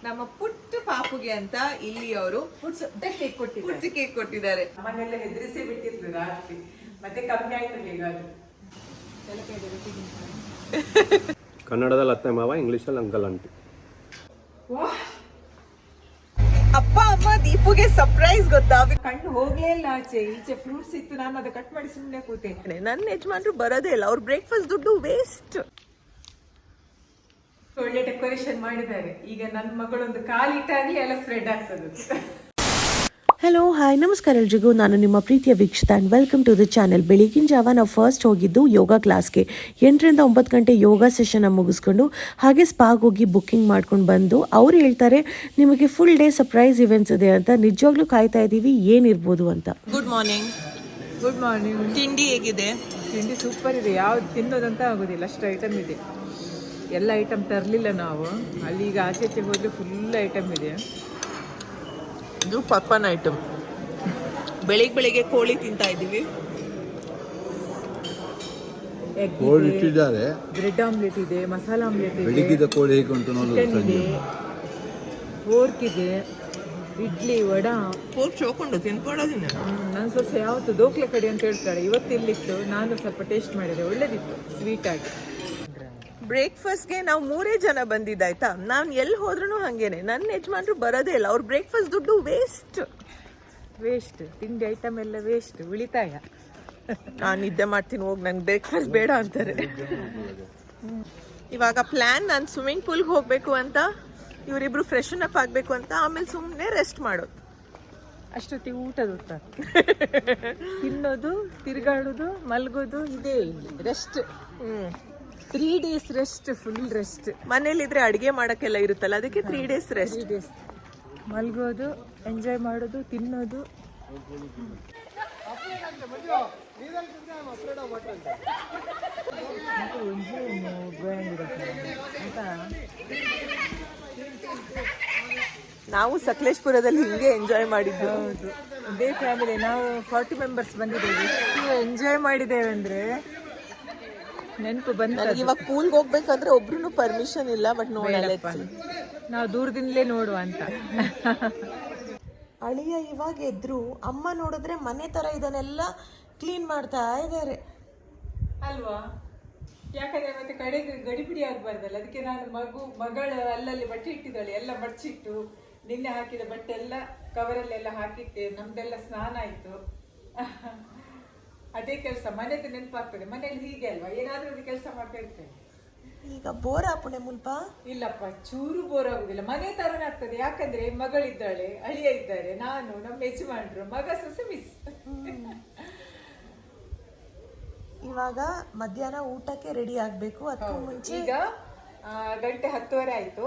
ನಮ್ಮ ಪುಟ್ಟ ಪಾಪುಗೆ ಅಂತ ಇಲ್ಲಿ ಅವರು ಪುಟ್ಟ ಕೇಕ್ ಕೊಟ್ಟಿದ್ದಾರೆ. ಮನೆಯಲ್ಲ ಹೆದರಿಸಿ ಬಿಟ್ಟಿದ್ರು ರಾತ್ರಿ, ಮತ್ತೆ ಕಮ್ಮಿ ಆಯ್ತು ಹೇಗಾದ್ರು. ಕನ್ನಡದಲ್ಲಿ ಅತ್ತೆ ಮಾವ, ಇಂಗ್ಲಿಷಲ್ಲಿ ಅಂಕಲ್ ಆಂಟಿ. ಅಪ್ಪ ಅಮ್ಮ ದೀಪುಗೆ ಸರ್ಪ್ರೈಸ್ ಗೊತ್ತಾ? ಕಣ್ಣು ಹೋಗ್ಲೇ ಇಲ್ಲ ಆಚೆ ಈಚೆ. ಫ್ರೂಟ್ಸ್ ಇತ್ತು, ನಾನು ಅದು ಕಟ್ ಮಾಡಿ ಸುಮ್ಮನೆ ಕೂತೆ. ನನ್ನ ಯಜಮಾನ್ರು ಬರೋದೇ ಇಲ್ಲ, ಅವ್ರ ಬ್ರೇಕ್ಫಾಸ್ಟ್ ದುಡ್ಡು ವೇಸ್ಟ್. ಒಳ್ಳೆ ಡೆಕೋರೇಷನ್ ಮಾಡಿದ್ದಾರೆ. ಈಗ ನನ್ನ ಮಗಳೊಂದು ಕಾಲಿಟ್ಟಾಗ್ಲಿ ಎಲ್ಲ ಸ್ಪ್ರೆಡ್ ಆಗ್ತದೆ. ಹಲೋ ಹಾಯ್ ನಮಸ್ಕಾರ ಎಲ್ರಿಗೂ, ನಾನು ನಿಮ್ಮ ಪ್ರೀತಿಯ Vikshita and welcome to the channel. ಬೆಳಗಿನ ಜಾವ ನಾವು ಫಸ್ಟ್ ಹೋಗಿದ್ದು ಯೋಗ ಕ್ಲಾಸ್ಗೆ. 8 ರಿಂದ 9 ಗಂಟೆ ಯೋಗ ಸೆಷನ್ನ ಮುಗಿಸ್ಕೊಂಡು ಹಾಗೆ ಸ್ಪಾಗ್ ಹೋಗಿ ಬುಕ್ಕಿಂಗ್ ಮಾಡ್ಕೊಂಡು ಬಂದು ಅವ್ರು ಹೇಳ್ತಾರೆ ನಿಮಗೆ ಫುಲ್ ಡೇ ಸರ್ಪ್ರೈಸ್ ಇವೆಂಟ್ಸ್ ಇದೆ ಅಂತ. ನಿಜವಾಗ್ಲೂ ಕಾಯ್ತಾ ಇದ್ದೀವಿ ಏನಿರ್ಬೋದು ಅಂತ. Good morning. Good morning. ತಿಂಡಿ ಹೇಗಿದೆ? ತಿಂಡಿ ಸೂಪರ್ ಇದೆ, ಯಾವ್ದು ತಿನ್ನೋದಂತ ಆಗೋದಿಲ್ಲ, ಅಷ್ಟು ಐಟಮ್ ಇದೆ. ಎಲ್ಲ ಐಟಮ್ ತರಲಿಲ್ಲ ನಾವು, ಅಲ್ಲಿ ಈಗ ಆಚೆ ಹೋದ್ರೆ ಫುಲ್ ಐಟಮ್ ಇದೆ. ಇದು ಪಪ್ಪನ ಐಟಮ್. ಬೆಳಿಗ್ಗೆ ಕೋಳಿ ತಿಂತಾ ಇದ್ದೀವಿ. ಕೋಳಿ ಇಟ್ಟಿದ್ದಾರೆ, ಬ್ರೆಡ್ ಆಮ್ಲೆಟ್ ಇದೆ, ಮಸಾಲ ಆಮ್ಲೆಟ್ ಇದೆ, ಬೆಳಿಗ್ಗೆ ಕೋಳಿ ಹೇಗೆ ಉಂಟು ಚಿಕನ್ ಇದೆ, ಫೋರ್ಕ್ ಇದೆ, ಇಡ್ಲಿ ವಡ. ಫೋರ್ಕ್ ಚೋಕೊಂಡು ತಿನ್ಕೊಡೋದಿನ. ನನ್ನ ಸೊಸೆ ಯಾವತ್ತು ದೋಕ್ಲೆ ಕಡೆ ಅಂತ ಹೇಳ್ತಾಳೆ. ಇವತ್ತು ಇಲ್ಲಿತ್ತು, ನಾನು ಸ್ವಲ್ಪ ಟೇಸ್ಟ್ ಮಾಡಿದೆ, ಒಳ್ಳೇದಿತ್ತು, ಸ್ವೀಟ್ ಆಗಿ. ಬ್ರೇಕ್ಫಾಸ್ಟ್ಗೆ ನಾವು 3 ಜನ ಬಂದಿದ್ದಾಯ್ತಾ. ನಾನು ಎಲ್ಲಿ ಹೋದ್ರೂ ಹಾಗೇನೆ, ನನ್ನ ಯಜಮಾನ್ರು ಬರೋದೇ ಇಲ್ಲ, ಅವ್ರ ಬ್ರೇಕ್ಫಾಸ್ಟ್ ದುಡ್ಡು ವೇಸ್ಟ್. ತಿಂಡಿ ಐಟಮ್ ಎಲ್ಲ ವೇಸ್ಟ್, ಉಳಿತಾಯ. ನಾನು ನಿದ್ದೆ ಮಾಡ್ತೀನಿ ಹೋಗಿ, ನಂಗೆ ಬ್ರೇಕ್ಫಾಸ್ಟ್ ಬೇಡ ಅಂತಾರೆ. ಇವಾಗ ಪ್ಲ್ಯಾನ್, ನಾನು ಸ್ವಿಮ್ಮಿಂಗ್ ಪೂಲ್ಗೆ ಹೋಗಬೇಕು ಅಂತ, ಇವರಿಬ್ರು ಫ್ರೆಶನ್ ಅಪ್ ಆಗಬೇಕು ಅಂತ, ಆಮೇಲೆ ಸುಮ್ಮನೆ ರೆಸ್ಟ್ ಮಾಡೋದು. ಅಷ್ಟೊತ್ತಿಗೆ ಊಟದ ಹೊತ್ತ ತಿನ್ನೋದು, ತಿರುಗಾಡೋದು, ಮಲಗೋದು, ಇದೇ ಇಲ್ಲಿ rest. 3 days rest, full rest. ಮನೇಲಿದ್ರೆ ಅಡುಗೆ ಮಾಡೋಕ್ಕೆಲ್ಲ ಇರುತ್ತಲ್ಲ, ಅದಕ್ಕೆ 3 days ರೆಸ್ಟ್. 3 days ಮಲಗೋದು, ಎಂಜಾಯ್ ಮಾಡೋದು, ತಿನ್ನೋದು. ನಾವು ಸಕಲೇಶ್ಪುರದಲ್ಲಿ ಹಿಂಗೆ ಎಂಜಾಯ್ ಮಾಡಿದ್ದು. ಹೌದು, ಇದೇ ಫ್ಯಾಮಿಲಿ, ನಾವು 40 ಮೆಂಬರ್ಸ್ ಬಂದಿದ್ದೇವೆ. ಎಷ್ಟು ಎಂಜಾಯ್ ಮಾಡಿದ್ದೇವೆ ಅಂದರೆ ನೆನಪು ಬಂದ. ಇವಾಗ ಪೂಲ್ಗೆ ಹೋಗ್ಬೇಕಂದ್ರೆ ಒಬ್ರು ಪರ್ಮಿಷನ್ ಇಲ್ಲ, ಬಟ್ ನೋಡಲ್ಲ, ನಾವು ದೂರದಿಂದಲೇ ನೋಡುವ ಅಂತ. ಅಳಿಯ ಇವಾಗ ಎದ್ರು, ಅಮ್ಮ ನೋಡಿದ್ರೆ ಮನೆ ತರ ಇದನ್ನೆಲ್ಲ ಕ್ಲೀನ್ ಮಾಡ್ತಾ ಇದ್ದಾರೆ ಅಲ್ವಾ? ಯಾಕಂದ್ರೆ ಮತ್ತೆ ಕಡೆಗೆ ಗಡಿಬಿಡಿ ಆಗ್ಬಾರ್ದಲ್ಲ, ಅದಕ್ಕೆ ನಾನು ಮಗಳು ಅಲ್ಲಲ್ಲಿ ಬಟ್ಟೆ ಇಟ್ಟಿದ್ದಾಳೆ, ಎಲ್ಲ ಮಡ್ಚಿಟ್ಟು ನಿನ್ನೆ ಹಾಕಿದ ಬಟ್ಟೆ ಎಲ್ಲ ಕವರಲ್ಲೆಲ್ಲ ಹಾಕಿಟ್ಟೆ. ನಮ್ದೆಲ್ಲ ಸ್ನಾನ ಆಯ್ತು. ಅದೇ ಕೆಲಸ, ಮನೆದು ನೆನಪಾಗ್ತದೆ. ಮನೇಲಿ ಹೀಗೆ ಅಲ್ವಾ, ಏನಾದ್ರೂ ಒಂದು ಕೆಲಸ ಮಾಡ್ತಾ ಇರ್ತೇನೆ. ಈಗ ಬೋರ್ ಆಪುಣೆ ಮುಲ್ಪ ಇಲ್ಲಪ್ಪ, ಚೂರು ಬೋರ್ ಆಗುದಿಲ್ಲ, ಮನೆ ತರನೇ ಆಗ್ತದೆ. ಯಾಕಂದ್ರೆ ಮಗಳಿದ್ದಾಳೆ, ಅಳಿಯ ಇದ್ದಾರೆ, ನಾನು, ನಮ್ಮ ಯಜಮಾನ್ರು, ಮಗ ಸೊಸೆ ಮಿಸ್. ಇವಾಗ ಮಧ್ಯಾಹ್ನ ಊಟಕ್ಕೆ ರೆಡಿ ಆಗ್ಬೇಕು. ಅದಕ್ಕೂ ಮುಂಚೆ ಈಗ ಗಂಟೆ 10:30 ಆಯ್ತು.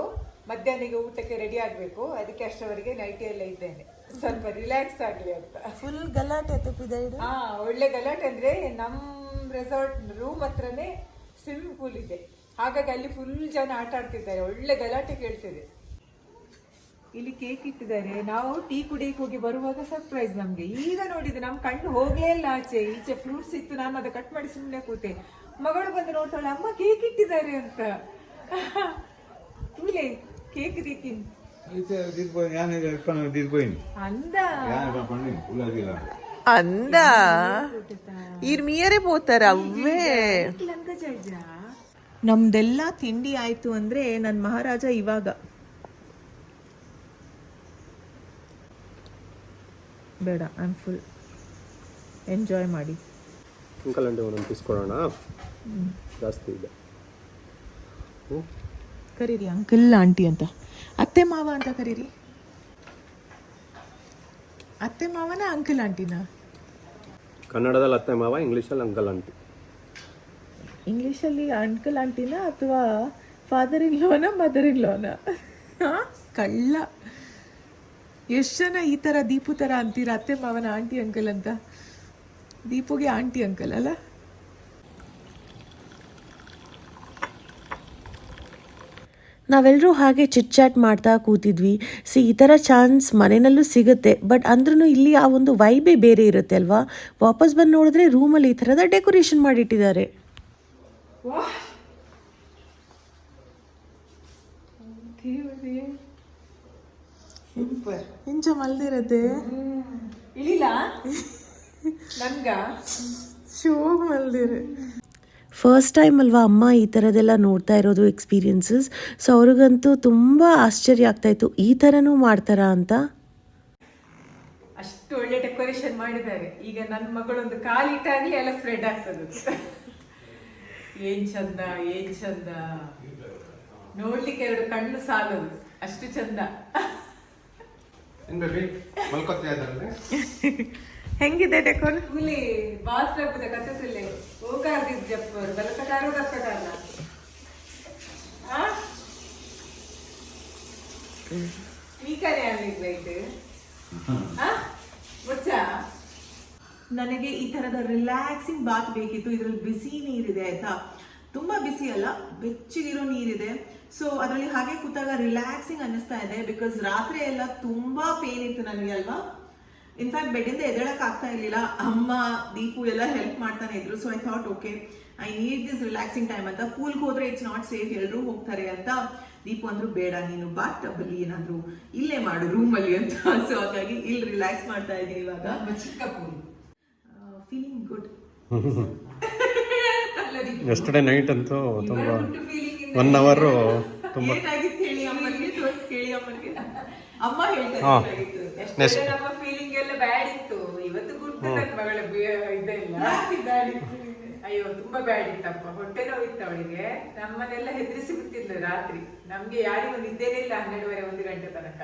ಮಧ್ಯಾಹ್ನಿಗೆ ಊಟಕ್ಕೆ ರೆಡಿ ಆಗ್ಬೇಕು. ಅದಕ್ಕೆ ಅಷ್ಟರವರೆಗೆ ನೈಟಿಯಲ್ಲೇ ಇದ್ದೇನೆ, ಸ್ವಲ್ಪ ರಿಲ್ಯಾಕ್ಸ್ ಆಗ್ಲಿ ಅಂತ. ಫುಲ್ ಗಲಾಟೆ ತಪ್ಪಿದೆ ಇದು. ಒಳ್ಳೆ ಗಲಾಟೆ. ಅಂದ್ರೆ ನಮ್ ರೆಸಾರ್ಟ್ ರೂಮ್ ಹತ್ರನೇ ಸ್ವಿಮ್ಮಿಂಗ್ ಪೂಲ್ ಇದೆ, ಹಾಗಾಗಿ ಅಲ್ಲಿ ಫುಲ್ ಜನ ಆಟ ಆಡ್ತಿದ್ದಾರೆ, ಒಳ್ಳೆ ಗಲಾಟೆ ಕೇಳ್ತಿದೆ. ಇಲ್ಲಿ ಕೇಕ್ ಇಟ್ಟಿದ್ದಾರೆ. ನಾವು ಟೀ ಕುಡಿಯಕ್ಕೆ ಹೋಗಿ ಬರುವಾಗ ಸರ್ಪ್ರೈಸ್ ನಮ್ಗೆ. ಈಗ ನೋಡಿದ್ರೆ ನಮ್ ಕಣ್ಣು ಹೋಗ್ಲೇ ಇಲ್ಲ ಆಚೆ ಈಚೆ. ಫ್ರೂಟ್ಸ್ ಇತ್ತು, ನಾನು ಅದು ಕಟ್ ಮಾಡಿ ಸುಮ್ಮನೆ ಕೂತೆ. ಮಗಳು ಬಂದು ನೋಡ್ತಾಳೆ, ಅಮ್ಮ ಕೇಕ್ ಇಟ್ಟಿದ್ದಾರೆ ಅಂತ. ತುಲೆ ಕೇಕ್ ತಿಂತೀನಿ ಅಂದ ಇರ್ ಮಿಯರೇ పోతారు ಅವ್ವೇ. ನಮ್ದೆಲ್ಲ ತಿಂಡಿ ಆಯ್ತು ಅಂದ್ರೆ ನನ್ನ ಮಹಾರಾಜ ಇವಾಗ ಬೇಡ, ಐ ಆಮ್ ಫುಲ್ ಎಂಜಾಯ್ ಮಾಡಿ. ಅಂಕಲ್ ಆಂಟಿ ಒಂದೊಂದು ಪೀಸ್ಕೊಡೋಣ, ಜಾಸ್ತಿ ಇದೆ. ಕರೀರಿ ಅಂಕಲ್ ಆಂಟಿ ಅಂತ, ಅತ್ತೆ ಮಾವ ಅಂತ ಕರೀರಿ. ಅತ್ತೆ ಮಾವನ ಅಂಕಲ್ ಆಂಟಿನ? ಕನ್ನಡದಲ್ಲಿ ಅತ್ತೆ ಮಾವ, ಇಂಗ್ಲಿಷಲ್ಲಿ ಅಂಕಲ್ ಆಂಟಿ. ಇಂಗ್ಲೀಷಲ್ಲಿ ಅಂಕಲ್ ಆಂಟಿನ ಅಥವಾ father in loan mother in ಲೋನ? ಕಳ್ಳ. ಎಷ್ಟು ಜನ ಈ ಥರ ದೀಪು ಥರ ಅಂತೀರ, ಅತ್ತೆ ಮಾವನ ಆಂಟಿ ಅಂಕಲ್ ಅಂತ. ದೀಪುಗೆ ಆಂಟಿ ಅಂಕಲ್ ಅಲ್ಲ? ನಾವೆಲ್ಲರೂ ಹಾಗೆ ಚಿಟ್ ಚಾಟ್ ಮಾಡ್ತಾ ಕೂತಿದ್ವಿ. ಈ ಥರ ಚಾನ್ಸ್ ಮನೆಯಲ್ಲೂ ಸಿಗುತ್ತೆ, ಬಟ್ ಅಂದ್ರೂ ಇಲ್ಲಿ ಆ ಒಂದು ವೈಬೇ ಬೇರೆ ಇರುತ್ತೆ ಅಲ್ವಾ. ವಾಪಸ್ ಬಂದು ನೋಡಿದ್ರೆ ರೂಮಲ್ಲಿ ಈ ಥರದ ಡೆಕೋರೇಷನ್ ಮಾಡಿಟ್ಟಿದ್ದಾರೆ. ಸೂಪರ್. ಇಂಚ ಮಲ್ದಿರತ್ತೆ ಇಳಿಲ್ಲ ನನ್ಗ ಶೋಗ್ ಮಲ್ದಿರೆ. ಫಸ್ಟ್ ಟೈಮ್ ಅಲ್ವಾ ಅಮ್ಮ ಈ ಥರದ್ದೆಲ್ಲ ನೋಡ್ತಾ ಇರೋದು ಎಕ್ಸ್ಪೀರಿಯನ್ಸಸ್. ಸೊ ಅವ್ರಿಗಂತೂ ತುಂಬ ಆಶ್ಚರ್ಯ ಆಗ್ತಾಯಿತ್ತು, ಈ ಥರನೂ ಮಾಡ್ತಾರಾ ಅಂತ. ಅಷ್ಟು ಒಳ್ಳೆ ಡೆಕೋರೇಷನ್ ಮಾಡಿದ್ದಾರೆ. ಈಗ ನನ್ನ ಮಗಳೊಂದು ಕಾಲಿಟ್ಟಾಗ್ಲಿ ಎಲ್ಲ ಸ್ಪ್ರೆಡ್ ಆಗ್ತದೆ. ಏನ್ ಚಂದ, ಏನ್ ಚಂದ, ನೋಡ್ಲಿಕ್ಕೆ ಎರಡು ಕಣ್ಣು ಸಾಲದು, ಅಷ್ಟು ಚಂದ. ಹೆಂಗಿದೆ ಡೆಕೋರ್? ಹುಲಿ ಬಾಸ್ ರಬ್ಬದ ಕಥೆ ಹೋಗಾರ್ದಿದ್ ಜಪ್ಪರು ಬಲಕಟಾರು ಕಕ್ಕಟಾರ ನೀಕನೇ ಆಗ್ಲಿಲ್ಲ ಇದು ಮುಚ್ಚಾ. ನನಗೆ ಈ ಥರದ ರಿಲ್ಯಾಕ್ಸಿಂಗ್ ಬಾತ್ ಬೇಕಿತ್ತು. ಇದರಲ್ಲಿ ಬಿಸಿ ನೀರಿದೆ ಆಯ್ತಾ, ತುಂಬ ಬಿಸಿ ಅಲ್ಲ, ಬೆಚ್ಚಗಿರೋ ನೀರಿದೆ. ಸೊ ಅದರಲ್ಲಿ ಹಾಗೆ ಕೂತಾಗ ರಿಲ್ಯಾಕ್ಸಿಂಗ್ ಅನ್ನಿಸ್ತಾ ಇದೆ. ಬಿಕಾಸ್ ರಾತ್ರಿ ಎಲ್ಲ ತುಂಬಾ ಪೇನ್ ಇತ್ತು ನನಗೆ ಅಲ್ವಾ. ಇನ್ಫ್ಯಾಕ್ಟ್ ಬೆಡ್ಡಿಂದ ಎದ್ದೇಳಕ್ ಆಗ್ತಾ ಇರ್ಲಿಲ್ಲ. ಅಮ್ಮ ದೀಪು ಎಲ್ಲ ಹೆಲ್ಪ್ ಮಾಡ್ತಾನೆ ಇದ್ರು. So I thought okay, I need this relaxing time ಅಂತ. ಪೂಲ್ಗೆ ಹೋದ್ರೆ ಇಟ್ಸ್ ನಾಟ್ ಸೇಫ್, ಎಲ್ಲರೂ ಹೋಗ್ತಾರೆ ಅಂತ. ದೀಪು ಅಂದ್ರು ಬೇಡ, ನೀನು ಬಾತ್ ಟಬ್ಬಲ್ಲಿ ಏನಾದ್ರು ಇಲ್ಲೇ ಮಾಡು ರೂಮಲ್ಲಿ ಅಂತ. ಸೊ ಹಾಗಾಗಿ ಇಲ್ಲಿ ರಿಲ್ಯಾಕ್ಸ್ ಮಾಡ್ತಾ ಇದ್ದೀನಿ ಇವಾಗ. ಚಿಕ್ಕ pool, feeling good. Yesterday night ಅಂತೂ ತುಂಬ ಫೀಲಿಂಗ್ 1 hour ತುಂಬ ಏನಾಗಿತ್ತು ಹೇಳಿ ಅಮ್ಮನಿಗೆ, ಕೇಳಿ ಅಮ್ಮನಿಗೆ. ಅಮ್ಮ ಹೇಳ್ತಾರೆ ಎಷ್ಟು ನಮ್ಮ ಫೀಲಿಂಗ್ ಎಲ್ಲ ಬ್ಯಾಡ್ ಇತ್ತು. ಇವತ್ತು ಗುಡ್ ನನ್ನ ಮಗಳ ಇದೆಲ್ಲ ಅಯ್ಯೋ ತುಂಬಾ ಬ್ಯಾಡ್ ಇತ್ತಪ್ಪ. ಹೊಟ್ಟೆ ನೋವಿತ್ತು ಅವಳಿಗೆ. ನಮ್ಮನ್ನೆಲ್ಲ ಹೆದರಿಸಿ ಬಿಟ್ಟಿದ್ಲು ರಾತ್ರಿ. ನಮ್ಗೆ ಯಾರಿಗೂ ನಿದ್ದೆನೇ ಇಲ್ಲ 12:30 1 ಗಂಟೆ ತನಕ.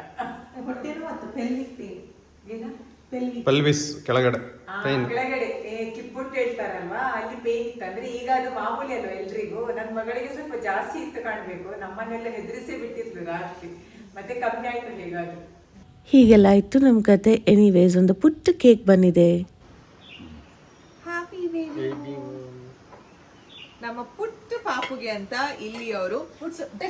ಹೊಟ್ಟೆ ನೋವು, ಪೆಲ್ವಿಕ್ ಪೇನ್. ಏನ ಪಲ್ವಿಸ್ ಕೆಳಗಡೆ ಕೆಳಗಡೆ ಕಿಪ್ಪುಟ್ಟು ಹೇಳ್ತಾರಲ್ವಾ, ಅಲ್ಲಿ ಪೇನ್ ಇತ್ತು. ಅಂದ್ರೆ ಈಗ ಅದು ಮಾಮೂಲಿ ಅಲ್ವಾ ಎಲ್ರಿಗೂ. ನನ್ನ ಮಗಳಿಗೆ ಸ್ವಲ್ಪ ಜಾಸ್ತಿ ಇತ್ತು ಕಾಣ್ಬೇಕು. ನಮ್ಮನ್ನೆಲ್ಲ ಹೆದರಿಸಿ ಬಿಟ್ಟಿದ್ಲು ರಾತ್ರಿ. ಮತ್ತೆ ಕಮ್ಮಿ ಆಯ್ತು ಹೇಗಾದ್ರು. ಹೀಗೆಲ್ಲ ಇತ್ತು ನಮ್ಮ ಕತೆ. ಎನಿವೇಸ್, ಒಂದು ಪುಟ್ಟ ಕೇಕ್ ಬಂದಿದೆ. Happy baby. ನಮ್ಮ ಪುಟ್ಟ ಪಾಪುಗೆ ಅಂತ ಇಲ್ಲಿ ಅವರು ಪುಟ್ಟ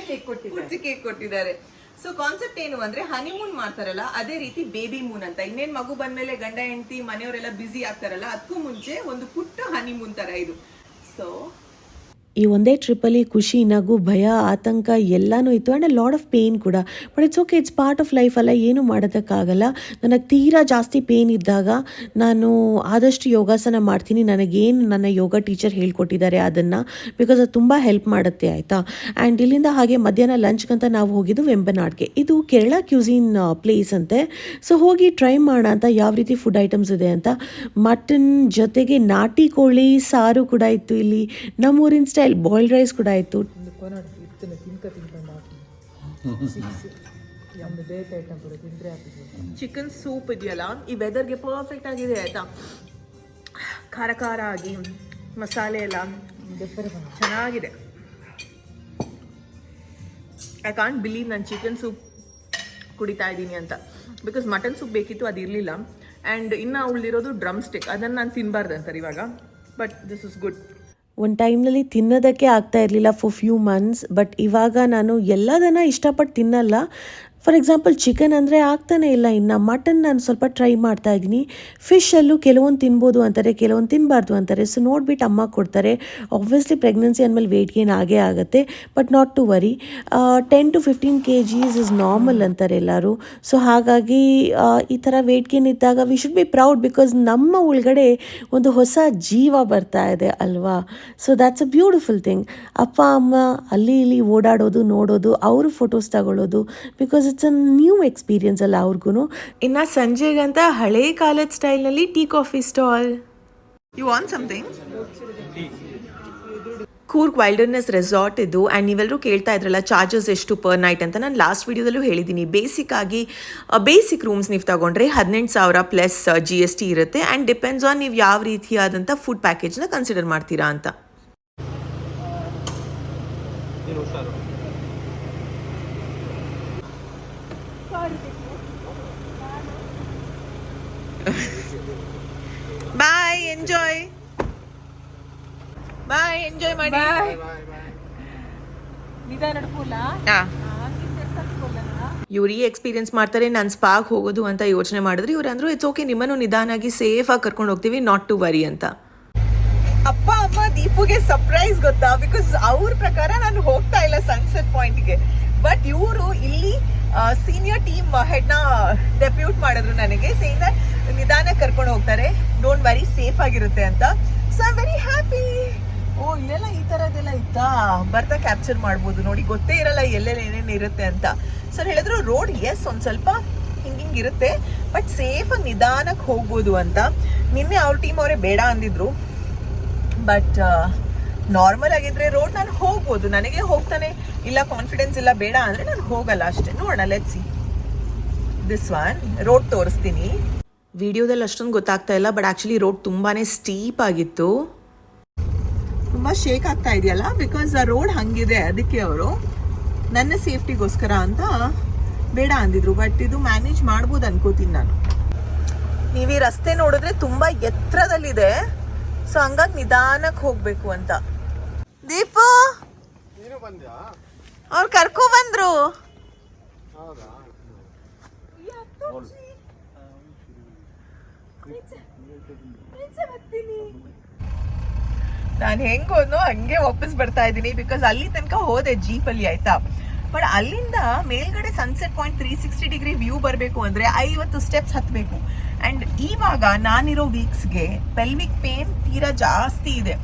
ಕೇಕ್ ಕೊಟ್ಟಿದ್ದಾರೆ. ಸೊ ಕಾನ್ಸೆಪ್ಟ್ ಏನು ಅಂದ್ರೆ, ಹನಿಮೂನ್ ಮಾಡ್ತಾರಲ್ಲ ಅದೇ ರೀತಿ ಬೇಬಿ ಮೂನ್ ಅಂತ. ಇನ್ನೇನ್ ಮಗು ಬಂದ್ಮೇಲೆ ಗಂಡ ಹೆಂಡತಿ ಮನೆಯವರೆಲ್ಲ ಬ್ಯುಸಿ ಆಗ್ತಾರಲ್ಲ, ಅದಕ್ಕೂ ಮುಂಚೆ ಒಂದು ಪುಟ್ಟ ಹನಿಮೂನ್ ತರ ಇದು. ಸೊ ಈ ಒಂದೇ ಟ್ರಿಪ್ಪಲ್ಲಿ ಖುಷಿ, ನಗು, ಭಯ, ಆತಂಕ ಎಲ್ಲನೂ ಇತ್ತು. And a lot of pain ಕೂಡ. But it's okay, it's part of life ಅಲ್ಲ, ಏನು ಮಾಡೋದಕ್ಕಾಗಲ್ಲ. ನನಗೆ ತೀರಾ ಜಾಸ್ತಿ ಪೇನ್ ಇದ್ದಾಗ ನಾನು ಆದಷ್ಟು ಯೋಗಾಸನ ಮಾಡ್ತೀನಿ. ನನಗೇನು ನನ್ನ ಯೋಗ ಟೀಚರ್ ಹೇಳ್ಕೊಟ್ಟಿದ್ದಾರೆ ಅದನ್ನು, ಬಿಕಾಸ್ ಅದು ತುಂಬ ಹೆಲ್ಪ್ ಮಾಡುತ್ತೆ ಆಯಿತಾ. ಆ್ಯಂಡ್ ಇಲ್ಲಿಂದ ಹಾಗೆ ಮಧ್ಯಾಹ್ನ ಲಂಚ್ಗಂತ ನಾವು ಹೋಗಿದ್ದು ವೆಂಬನಾಡ್ಗೆ. ಇದು ಕೇರಳ ಕ್ಯೂಸಿನ್ ಪ್ಲೇಸ್ ಅಂತೆ. ಸೊ ಹೋಗಿ ಟ್ರೈ ಮಾಡೋಣ ಅಂತ ಯಾವ ರೀತಿ ಫುಡ್ ಐಟಮ್ಸ್ ಇದೆ ಅಂತ. ಮಟನ್ ಜೊತೆಗೆ ನಾಟಿ ಕೋಳಿ ಸಾರು ಕೂಡ ಇತ್ತು. ಇಲ್ಲಿ ನಮ್ಮೂರಿನ ಸ್ಟೈಲ್ ಬಾಯ್ಲ್ಡ್ ರೈಸ್ ಕೂಡ ಇತ್ತು. ಚಿಕನ್ ಸೂಪ್ ಇದೆಯಲ್ಲ, ಈ ವೆದರ್ಗೆ ಪರ್ಫೆಕ್ಟ್ ಆಗಿದೆ ಆಯ್ತಾ. ಖಾರ ಖಾರ ಆಗಿ ಮಸಾಲೆ ಎಲ್ಲ ಚೆನ್ನಾಗಿದೆ. ಐ ಕಾಂಟ್ ಬಿಲೀವ್ ನಾನು ಚಿಕನ್ ಸೂಪ್ ಕುಡಿತಾ ಇದ್ದೀನಿ ಅಂತ. ಬಿಕಾಸ್ ಮಟನ್ ಸೂಪ್ ಬೇಕಿತ್ತು, ಅದು ಇರಲಿಲ್ಲ. ಆ್ಯಂಡ್ ಇನ್ನು ಉಳಿದಿರೋದು ಡ್ರಮ್ ಸ್ಟಿಕ್, ಅದನ್ನು ನಾನು ತಿನ್ನಬಾರ್ದು ಅಂತಾರೆ ಇವಾಗ. But this is good. ಒಂದು ಟೈಮ್ನಲ್ಲಿ ತಿನ್ನೋದಕ್ಕೆ ಆಗ್ತಾ ಇರಲಿಲ್ಲ ಫಾರ್ ಫ್ಯೂ ಮಂತ್ಸ್. ಬಟ್ ಇವಾಗ ನಾನು ಎಲ್ಲದನ್ನು ಇಷ್ಟಪಟ್ಟು ತಿನ್ನಲ್ಲ. ಫಾರ್ ಎಕ್ಸಾಂಪಲ್ ಚಿಕನ್ ಅಂದರೆ ಆಗ್ತಾನೆ ಇಲ್ಲ. ಇನ್ನು ಮಟನ್ ನಾನು ಸ್ವಲ್ಪ ಟ್ರೈ ಮಾಡ್ತಾ ಇದ್ದೀನಿ. ಫಿಶಲ್ಲೂ ಕೆಲವೊಂದು ತಿನ್ಬೋದು ಅಂತಾರೆ, ಕೆಲವೊಂದು ತಿನ್ನಬಾರ್ದು ಅಂತಾರೆ. ಸೊ ನೋಡಿಬಿಟ್ಟು ಅಮ್ಮ ಕೊಡ್ತಾರೆ. ಆಬ್ವಿಯಸ್ಲಿ ಪ್ರೆಗ್ನೆನ್ಸಿ ಅಂದಮೇಲೆ ವೆಯ್ಟ್ ಗೇನ್ ಆಗೇ ಆಗುತ್ತೆ. But not to worry, 10 to 15 kgs is normal ಅಂತಾರೆ ಎಲ್ಲರೂ. ಸೊ ಹಾಗಾಗಿ ಈ ಥರ ವೆಯ್ಟ್ ಗೇನ್ ಇದ್ದಾಗ we should be proud, because ನಮ್ಮ ಒಳಗಡೆ ಒಂದು ಹೊಸ ಜೀವ ಬರ್ತಾ ಇದೆ ಅಲ್ವಾ. So that's a beautiful thing. ಅಪ್ಪ ಅಮ್ಮ ಅಲ್ಲಿ ಇಲ್ಲಿ ಓಡಾಡೋದು, ನೋಡೋದು, ಅವರು ಫೋಟೋಸ್ ತಗೊಳ್ಳೋದು, because it's a new experience ಅಲ್ಲ ಅವ್ರಿಗೂ. ಇನ್ನು ಸಂಜೆಗಂತ ಹಳೆ ಕಾಲದ ಸ್ಟೈಲ್ನಲ್ಲಿ tea coffee stall. You want something? Coorg wilderness resort ಇದು. ಆ್ಯಂಡ್ ನೀವೆಲ್ಲರೂ ಕೇಳ್ತಾ ಇದ್ರಲ್ಲ ಚಾರ್ಜಸ್ ಎಷ್ಟು ಪರ್ ನೈಟ್ ಅಂತ. ನಾನು ಲಾಸ್ಟ್ ವೀಡಿಯೋದಲ್ಲೂ ಹೇಳಿದ್ದೀನಿ. ಬೇಸಿಕ್ ರೂಮ್ಸ್ ನೀವು ತಗೊಂಡ್ರೆ 18,000 ಪ್ಲಸ್ GST ಇರುತ್ತೆ. ಆ್ಯಂಡ್ ಡಿಪೆಂಡ್ಸ್ ಆನ್ ನೀವು ಯಾವ ರೀತಿಯಾದಂಥ ಫುಡ್ ಪ್ಯಾಕೇಜ್ನ ಕನ್ಸಿಡರ್ ಮಾಡ್ತೀರಾ ಅಂತ. ಬಾಯ್, ಎಂಜಾಯ್. ಬಾಯ್, ಎಂಜಾಯ್ ಮಾಡಿ. ಇವ್ರು ಈ ಎಕ್ಸ್ಪೀರಿಯನ್ಸ್ ಮಾಡ್ತಾರೆ, ನಾನು ಸ್ಪಾಗ್ ಹೋಗೋದು ಅಂತ ಯೋಚನೆ ಮಾಡಿದ್ರೆ ಇವ್ರು ಅಂದ್ರು ಇಟ್ಸ್ ಓಕೆ, ನಿಮ್ಮನ್ನು ನಿಧಾನಾಗಿ ಸೇಫಾಗಿ ಕರ್ಕೊಂಡು ಹೋಗ್ತೀವಿ, ನಾಟ್ ಟು ವರಿ ಅಂತ. ಅಪ್ಪ ಅಮ್ಮ ದೀಪುಗೆ ಸರ್ಪ್ರೈಸ್ ಗೊತ್ತಾ? ಬಿಕಾಸ್ ಅವ್ರ ಪ್ರಕಾರ ನಾನು ಹೋಗ್ತಾ ಇಲ್ಲ ಸನ್ಸೆಟ್ ಪಾಯಿಂಟ್ಗೆ. ಬಟ್ ಇವರು ಇಲ್ಲಿ ಸೀನಿಯರ್ ಟೀಮ್ ಹೆಡ್ನ ಡೆಪ್ಯೂಟ್ ಮಾಡಿದ್ರು ನನಗೆ, ಸೇಯಿಂಗ್ ದಟ್ ನಿಧಾನ ಕರ್ಕೊಂಡು ಹೋಗ್ತಾರೆ, ಡೋಂಟ್ ವರಿ, ಸೇಫ್ ಆಗಿರುತ್ತೆ ಅಂತ. So I very happy. ಓ ಇಲ್ಲೆಲ್ಲ ಈ ಥರದ್ದೆಲ್ಲ ಇತ್ತಾ, ಬರ್ತಾ ಕ್ಯಾಪ್ಚರ್ ಮಾಡ್ಬೋದು ನೋಡಿ, ಗೊತ್ತೇ ಇರಲ್ಲ ಎಲ್ಲೆಲ್ಲ ಏನೇನು ಇರುತ್ತೆ ಅಂತ. ಸರ್ ಹೇಳಿದ್ರು ರೋಡ್ ಒಂದು ಸ್ವಲ್ಪ ಹಿಂಗಿರುತ್ತೆ, ಬಟ್ ಸೇಫಾಗಿ ನಿಧಾನಕ್ಕೆ ಹೋಗ್ಬೋದು ಅಂತ. ನಿನ್ನೆ ಅವ್ರ ಟೀಮ್ ಅವರೇ ಬೇಡ ಅಂದಿದ್ರು, ಬಟ್ ನಾರ್ಮಲ್ ಆಗಿದ್ರೆ ರೋಡ್ ನಾನು ಹೋಗ್ಬೋದು, ನನಗೆ ಹೋಗ್ತಾನೆ ಇಲ್ಲ, ಕಾನ್ಫಿಡೆನ್ಸ್ ಇಲ್ಲ, ಬೇಡ ಅಂದರೆ ನಾನು ಹೋಗಲ್ಲ ಅಷ್ಟೇ. ನೋಡೋಣ, let's see this one. Road ತೋರಿಸ್ತೀನಿ. ವಿಡಿಯೋದಲ್ಲಿ ಅಷ್ಟೊಂದು ಗೊತ್ತಾಗ್ತಾ ಇಲ್ಲ, ಬಟ್ ಆ್ಯಕ್ಚುಲಿ ರೋಡ್ ತುಂಬಾ ಸ್ಟೀಪ್ ಆಗಿತ್ತು. ತುಂಬ ಶೇಕ್ ಆಗ್ತಾ ಇದೆಯಲ್ಲ, ಬಿಕಾಸ್ ಆ ರೋಡ್ ಹಂಗಿದೆ, ಅದಕ್ಕೆ ಅವರು ನನ್ನ ಸೇಫ್ಟಿಗೋಸ್ಕರ ಅಂತ ಬೇಡ ಅಂದಿದ್ರು. ಬಟ್ ಇದು ಮ್ಯಾನೇಜ್ ಮಾಡ್ಬೋದು ಅನ್ಕೋತೀನಿ ನಾನು. ನೀವು ಈ ರಸ್ತೆ ನೋಡಿದ್ರೆ ತುಂಬ ಎತ್ತರದಲ್ಲಿದೆ, ಸೊ ಹಂಗಾಗಿ ನಿಧಾನಕ್ಕೆ ಹೋಗ್ಬೇಕು ಅಂತ. ದೀಪು ಅವ್ರು ಕರ್ಕೊ ಬಂದ್ರು. ನಾನು ಹೆಂಗ್ ಹೋದ್ನೋ ಹಂಗೆ ವಾಪಸ್ ಬರ್ತಾ ಇದ್ದೀನಿ, ಬಿಕಾಸ್ ಅಲ್ಲಿ ತನಕ ಹೋದೆ ಜೀಪಲ್ಲಿ, ಆಯ್ತಾ. ಬಟ್ ಅಲ್ಲಿಂದ ಮೇಲ್ಗಡೆ ಸನ್ಸೆಟ್ ಪಾಯಿಂಟ್ 360 ಡಿಗ್ರಿ ವ್ಯೂ ಬರಬೇಕು ಅಂದರೆ 50 ಸ್ಟೆಪ್ಸ್ ಹತ್ತಬೇಕು. ಆ್ಯಂಡ್ ಇವಾಗ ನಾನಿರೋ ವೀಕ್ಸ್ಗೆ ಪೆಲ್ವಿಕ್ ಪೇನ್ ತೀರಾ ಜಾಸ್ತಿ ಇದೆ.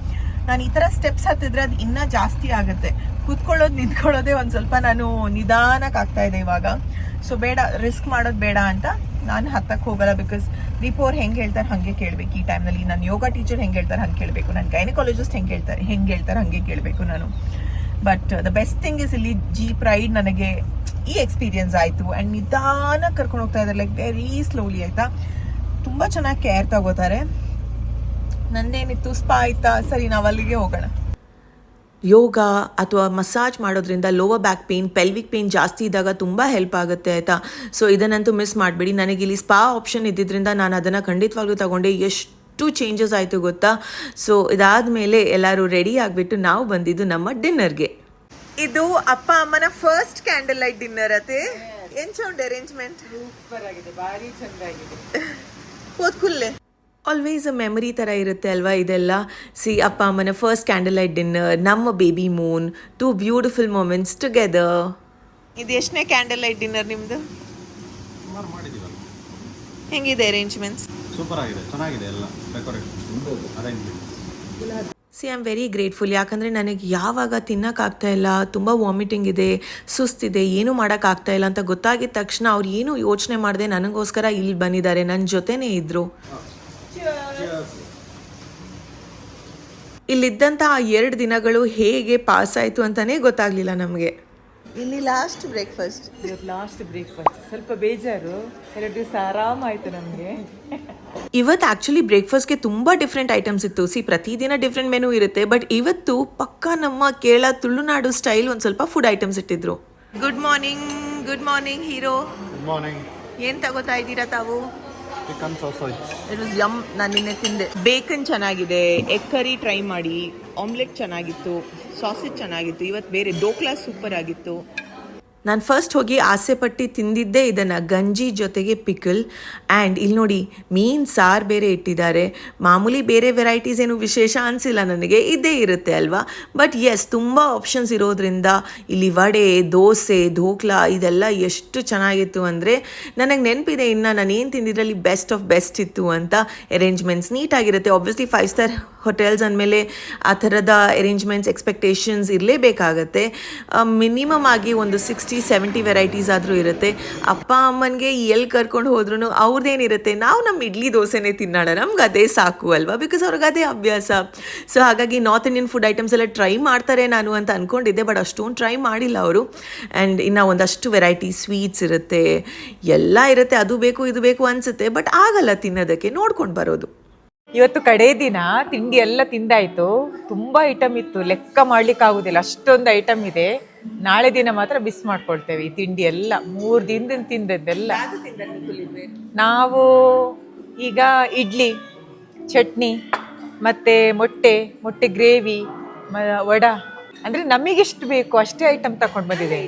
ನಾನು ಈ ಥರ ಸ್ಟೆಪ್ಸ್ ಹತ್ತಿದ್ರೆ ಅದು ಇನ್ನೂ ಜಾಸ್ತಿ ಆಗುತ್ತೆ. ಕೂತ್ಕೊಳ್ಳೋದು ನಿಂತ್ಕೊಳ್ಳೋದೇ ಒಂದು ಸ್ವಲ್ಪ ನಾನು ನಿಧಾನಕ್ಕೆ ಆಗ್ತಾ ಇದೆ ಇವಾಗ. ಸೊ ಬೇಡ, ರಿಸ್ಕ್ ಮಾಡೋದು ಬೇಡ ಅಂತ ನಾನು ಹತ್ತಕ್ಕೆ ಹೋಗಲ್ಲ. ಬಿಕಾಸ್ ದೀಪು ಅವ್ರು ಹೆಂಗೆ ಹೇಳ್ತಾರೆ ಹಾಗೆ ಕೇಳಬೇಕು ಈ ಟೈಮ್ನಲ್ಲಿ. ನಾನು ಯೋಗ ಟೀಚರ್ ಹೆಂಗೆ ಹೇಳ್ತಾರೆ ಹಂಗೆ ಕೇಳಬೇಕು, ನನ್ನ ಗೈನಕಾಲಜಿಸ್ಟ್ ಹೆಂಗೆ ಹೇಳ್ತಾರೆ ಹಾಗೆ ಕೇಳಬೇಕು ನಾನು. But the best thing is ಇಲ್ಲಿ ಜೀಪ್ ರೈಡ್ ನನಗೆ ಈ ಎಕ್ಸ್ಪೀರಿಯನ್ಸ್ ಆಯಿತು. ಆ್ಯಂಡ್ ನಿಧಾನ ಕರ್ಕೊಂಡು ಹೋಗ್ತಾ ಇದ್ದಾರೆ, ಲೈಕ್ ವೆರಿ ಸ್ಲೋಲಿ, ಆಯಿತಾ. ತುಂಬ ಚೆನ್ನಾಗಿ ಕೇರ್ ತಗೋತಾರೆ. ನಂದೇನಿತ್ತು, ಸ್ಪಾ ಆಯ್ತಾ, ಸರಿ ನಾವು ಅಲ್ಲಿಗೆ ಹೋಗೋಣ. ಯೋಗ ಅಥವಾ ಮಸಾಜ್ ಮಾಡೋದ್ರಿಂದ lower back pain, pelvic pain ಜಾಸ್ತಿ ಇದ್ದಾಗ ತುಂಬ ಹೆಲ್ಪ್ ಆಗುತ್ತೆ ಆಯಿತಾ. ಸೊ ಇದನ್ನಂತೂ ಮಿಸ್ ಮಾಡಬೇಡಿ. ನನಗಿಲ್ಲಿ ಸ್ಪಾ ಆಪ್ಷನ್ ಇದ್ದಿದ್ದರಿಂದ ನಾನು ಅದನ್ನು ಖಂಡಿತವಾಗ್ಲೂ ತಗೊಂಡೆ. ಎಷ್ಟು ಚೇಂಜಸ್ ಆಯಿತು ಗೊತ್ತಾ. ಸೊ ಇದಾದಮೇಲೆ ಎಲ್ಲರೂ ರೆಡಿ ಆಗಿಬಿಟ್ಟು ನಾವು ಬಂದಿದ್ದು ನಮ್ಮ ಡಿನ್ನರ್ಗೆ. ಇದು ಅಪ್ಪ ಅಮ್ಮನ ಫಸ್ಟ್ ಕ್ಯಾಂಡಲ್ ಲೈಟ್ ಡಿನ್ನರ್ ಅತ್ತೆ. ಏನು ಚೌಂಡ್ ಅರೇಂಜ್ಮೆಂಟ್ ಸೂಪರ್ ಆಗಿದೆ, ಭಾರಿ ಚಂದಾಗಿದೆ. ಕೂತ್ಕುಲ್ಲೆ ಆಲ್ವೇಸ್ ಅ ಮೆಮರಿ ಥರ ಇರುತ್ತೆ ಅಲ್ವಾ ಇದೆಲ್ಲ. ಸಿ, ಅಪ್ಪ ಅಮ್ಮನ ಫಸ್ಟ್ ಕ್ಯಾಂಡಲ್ ಲೈಟ್ ಡಿನ್ನರ್, ನಮ್ಮ babymoon, 2 beautiful moments together. ಇದು ಎಷ್ಟನೇ ಕ್ಯಾಂಡಲ್ ಲೈಟ್ ಡಿನ್ನರ್ ನಿಮ್ಮದು? ಹೆಂಗಿದೆ ಅರೇಂಜ್ಮೆಂಟ್ಸ್? ಸೂಪರ್ ಆಗಿದೆ, ಚೆನ್ನಾಗಿದೆ ಎಲ್ಲ decoration arrangement. C, I am very grateful. ಯಾಕಂದರೆ ನನಗೆ ಯಾವಾಗ ತಿನ್ನೋಕ್ಕಾಗ್ತಾ ಇಲ್ಲ, ತುಂಬ ವಾಮಿಟಿಂಗ್ ಇದೆ, ಸುಸ್ತಿದೆ, ಏನೂ ಮಾಡೋಕ್ಕಾಗ್ತಾ ಇಲ್ಲ ಅಂತ ಗೊತ್ತಾಗಿದ ತಕ್ಷಣ ಅವ್ರು ಏನೂ ಯೋಚನೆ ಮಾಡದೆ ನನಗೋಸ್ಕರ ಇಲ್ಲಿ ಬಂದಿದ್ದಾರೆ, ನನ್ನ ಜೊತೆನೇ ಇದ್ದರು. ಇಲ್ಲಿದ್ದಂಥ ಆ 2 ದಿನಗಳು ಹೇಗೆ ಪಾಸ್ ಆಯಿತು ಅಂತಲೇ ಗೊತ್ತಾಗಲಿಲ್ಲ ನಮಗೆ. ಇಲ್ಲಿ ಲಾಸ್ಟ್ ಬ್ರೇಕ್ಫಾಸ್ಟ್. ಇವತ್ತು ಲಾಸ್ಟ್ ಬ್ರೇಕ್ಫಾಸ್ಟ್, ಸ್ವಲ್ಪ ಬೇಜಾರು, 2 ದಿವಸ ಆರಾಮಾಯಿತು ನಮಗೆ. ಇವತ್ತು ಆ್ಯಕ್ಚುಲಿ ಬ್ರೇಕ್ಫಾಸ್ಟ್ಗೆ ತುಂಬ ಡಿಫ್ರೆಂಟ್ ಐಟಮ್ಸ್ ಇತ್ತು. ಸಿ, ಪ್ರತಿದಿನ ಡಿಫ್ರೆಂಟ್ ಮೆನು ಇರುತ್ತೆ, ಬಟ್ ಇವತ್ತು ಪಕ್ಕಾ ನಮ್ಮ ಕೇರಳ ತುಳುನಾಡು ಸ್ಟೈಲ್ ಒಂದು ಸ್ವಲ್ಪ ಫುಡ್ ಐಟಮ್ಸ್ ಇಟ್ಟಿದ್ರು. Good morning, good morning hero. Good morning. ಏನು ತಗೋತಾ ಇದ್ದೀರಾ ತಾವು? Chicken sausage. It was yum. ನಾನು ನಿನ್ನೆ ತಿಂದೆ. ಬೇಕನ್ ಚೆನ್ನಾಗಿದೆ, ಎಗ್ ಕರಿ ಟ್ರೈ ಮಾಡಿ, ಆಮ್ಲೆಟ್ ಚೆನ್ನಾಗಿತ್ತು, ಸಾಸೇಜ್ ಚೆನ್ನಾಗಿತ್ತು. ಇವತ್ತು ಬೇರೆ ಡೋಕ್ಲಾ ಸೂಪರ್ ಆಗಿತ್ತು. ನಾನು ಫಸ್ಟ್ ಹೋಗಿ ಆಸೆ ಪಟ್ಟು ತಿಂದಿದ್ದೇ ಇದನ್ನು, ಗಂಜಿ ಜೊತೆಗೆ ಪಿಕಲ್. ಆ್ಯಂಡ್ ಇಲ್ಲಿ ನೋಡಿ, ಮೀನು ಸಾರು ಬೇರೆ ಇಟ್ಟಿದ್ದಾರೆ. ಮಾಮೂಲಿ ಬೇರೆ ವೆರೈಟೀಸ್ ಏನು ವಿಶೇಷ ಅನಿಸಿಲ್ಲ ನನಗೆ, ಇದೇ ಇರುತ್ತೆ ಅಲ್ವಾ. ಬಟ್ ಎಸ್, ತುಂಬ ಆಪ್ಷನ್ಸ್ ಇರೋದ್ರಿಂದ ಇಲ್ಲಿ ವಡೆ, ದೋಸೆ, ಧೋಕ್ಲಾ ಇದೆಲ್ಲ ಎಷ್ಟು ಚೆನ್ನಾಗಿತ್ತು ಅಂದರೆ ನನಗೆ ನೆನಪಿದೆ ಇನ್ನು ನಾನು ಏನು ತಿಂದಿದ್ರಲ್ಲಿ ಬೆಸ್ಟ್ ಆಫ್ ಬೆಸ್ಟ್ ಇತ್ತು ಅಂತ. ಅರೇಂಜ್ಮೆಂಟ್ಸ್ ನೀಟಾಗಿರುತ್ತೆ. ಆಬ್ವಿಯಸ್ಲಿ 5 ಸ್ಟಾರ್ ಹೋಟೆಲ್ಸ್ ಅಂದಮೇಲೆ ಆ ಥರದ ಅರೇಂಜ್ಮೆಂಟ್ಸ್ ಎಕ್ಸ್ಪೆಕ್ಟೇಷನ್ಸ್ ಇರಲೇಬೇಕಾಗತ್ತೆ. ಮಿನಿಮಮ್ ಆಗಿ ಒಂದು 60-70 ವೆರೈಟೀಸ್ ಆದರೂ ಇರುತ್ತೆ. ಅಪ್ಪ ಅಮ್ಮನಿಗೆ ಎಲ್ಲಿ ಕರ್ಕೊಂಡು ಹೋದ್ರೂ ಅವ್ರದ್ದೇನಿರುತ್ತೆ, ನಾವು ನಮ್ಮ ಇಡ್ಲಿ ದೋಸೆನೇ ತಿನ್ನೋಣ, ನಮ್ಗೆ ಅದೇ ಸಾಕು ಅಲ್ವಾ, ಬಿಕಾಸ್ ಅವ್ರಿಗೆ ಅದೇ ಅಭ್ಯಾಸ. ಸೊ ಹಾಗಾಗಿ ನಾರ್ತ್ ಇಂಡಿಯನ್ ಫುಡ್ ಐಟಮ್ಸ್ ಎಲ್ಲ ಟ್ರೈ ಮಾಡ್ತಾರೆ ನಾನು ಅಂತ ಅಂದ್ಕೊಂಡಿದ್ದೆ, ಬಟ್ ಅಷ್ಟೊಂದು ಟ್ರೈ ಮಾಡಿಲ್ಲ ಅವರು. ಆ್ಯಂಡ್ ಇನ್ನು ಒಂದಷ್ಟು ವೆರೈಟಿ ಸ್ವೀಟ್ಸ್ ಇರುತ್ತೆ, ಎಲ್ಲ ಇರುತ್ತೆ. ಅದು ಬೇಕು ಇದು ಬೇಕು ಅನಿಸುತ್ತೆ, ಬಟ್ ಆಗಲ್ಲ ತಿನ್ನೋದಕ್ಕೆ, ನೋಡ್ಕೊಂಡು ಬರೋದು. ಇವತ್ತು ಕಡೆ ದಿನ ತಿಂಡಿ ಎಲ್ಲ ತಿಂದಾಯ್ತು. ತುಂಬ ಐಟಮ್ ಇತ್ತು, ಲೆಕ್ಕ ಮಾಡ್ಲಿಕ್ಕೆ ಆಗುದಿಲ್ಲ, ಅಷ್ಟೊಂದು ಐಟಮ್ ಇದೆ. ನಾಳೆ ದಿನ ಮಾತ್ರ ಮಿಸ್ ಮಾಡ್ಕೊಳ್ತೇವೆ ಈ ತಿಂಡಿ ಎಲ್ಲ. 3 ದಿನದಿಂದ ತಿಂದದ್ದೆಲ್ಲ. ನಾವು ಈಗ ಇಡ್ಲಿ, ಚಟ್ನಿ, ಮತ್ತೆ ಮೊಟ್ಟೆ ಗ್ರೇವಿ, ವಡ, ಅಂದರೆ ನಮಗೆಷ್ಟು ಬೇಕು ಅಷ್ಟೇ ಐಟಮ್ ತಗೊಂಡು ಬಂದಿದೆ.